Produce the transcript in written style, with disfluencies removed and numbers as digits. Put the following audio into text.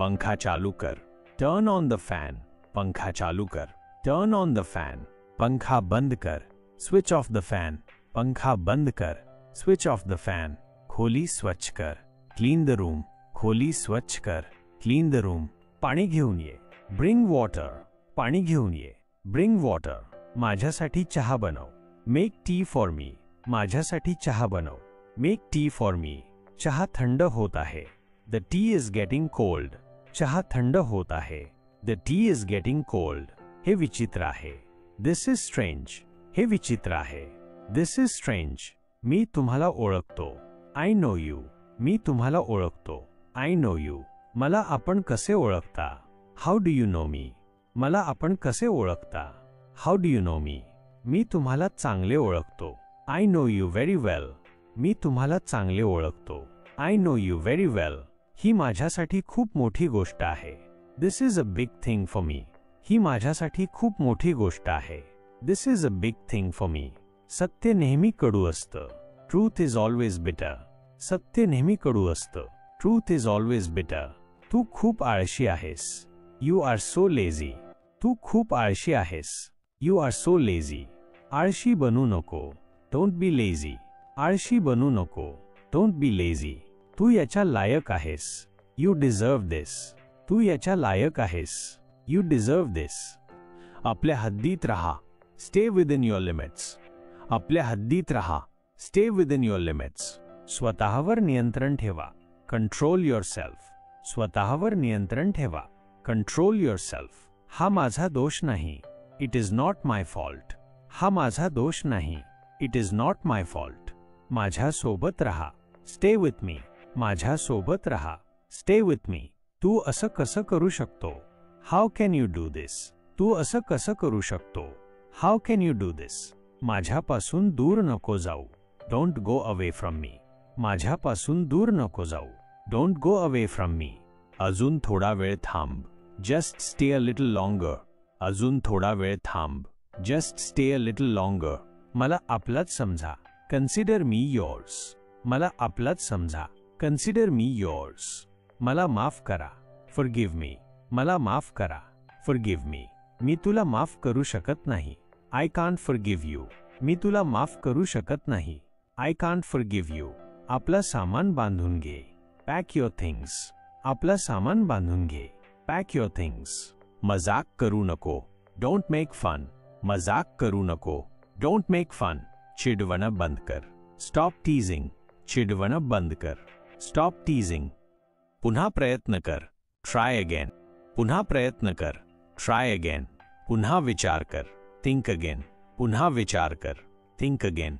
पंखा चालू कर. Turn on the fan. पंखा चालू कर. Turn on the fan. पंखा बंद कर. Switch off the fan. पंखा बंद कर. Switch off the fan. खोली स्वच्छ कर. Clean the room. खोली स्वच्छ कर. Clean the room. पाणी घेऊन ये. Bring water. पाणी घेऊन ये. Bring water. माझ्यासाठी चहा बनव. Make tea for me. माझ्यासाठी चहा बनव. Make tea for me. चहा थंड होत आहे. The tea is getting cold. चहा थंड होत आहे. The tea is getting cold. हे विचित्र आहे. This is strange. हे विचित्र आहे. This is strange. मी तुम्हाला ओळखतो. I know you. मी तुम्हाला ओळखतो. I know you. मला आपण कसे ओळखता? How do you know me? मला आपण कसे ओळखता? How do you know me? मी तुम्हाला चांगले ओळखतो. I know you very well. मी तुम्हाला चांगले ओळखतो. I know you very well. ही माझ्यासाठी खूप मोठी गोष्ट आहे. This is a big thing for me. ही माझ्यासाठी खूप मोठी गोष्ट आहे. This is a big thing for me. सत्य नेहमी कडू असतं. Truth is always bitter. सत्य नेहमी कडू असतं. Truth is always bitter. तू खूप आळशी आहेस. You are so lazy. तू खूप आळशी आहेस. You are so lazy. आळशी बनू नको. Don't be lazy. आळशी बनू नको. Don't be lazy. तू याच्या लायक आहेस. You deserve this. तू याच्या लायक आहेस. You deserve this. आपल्या हद्दीत राहा. Stay within your limits. आपल्या हद्दीत राहा. Stay within your limits. स्वतःवर नियंत्रण ठेवा. Control yourself. स्वतःवर नियंत्रण ठेवा. Control yourself. हा माझा दोष नाही. It is not my fault. हा माझा दोष नाही. It is not my fault. माझ्या सोबत राहा. Stay with me. माझ्या सोबत राहा. Stay with me. तू असं कसं करू शकतो? How can you do this? तू असं कसं करू शकतो? How can you do this? माझ्यापासून दूर नको जाऊ. Don't go away from me. माझ्यापासून दूर नको जाऊ. Don't go away from me. अजून थोडा वेळ थांब. Just stay a little longer. अजून थोडा वेळ थांब. Just stay a little longer. मला आपलाच समजा. Consider me yours. मला आपलाच समजा. Consider me yours. मला माफ करा. Forgive me. मला माफ करा. Forgive me. मी तुला माफ करू शकत नाही. I can't forgive you. मी तुला माफ करू शकत नाही. I can't forgive you. आपला सामान बांधून घे. Pack your things. आपला सामान बांधून घे. Pack your things. मजाक करू नको. Don't make fun. मजाक करू नको. Don't make fun. चिडवणं बंद कर. Stop teasing. चिडवणं बंद कर. Stop teasing. पुन्हा प्रयत्न कर. Try again. पुन्हा प्रयत्न कर. Try again. पुन्हा विचार कर. Think again. पुन्हा विचार कर. Think again.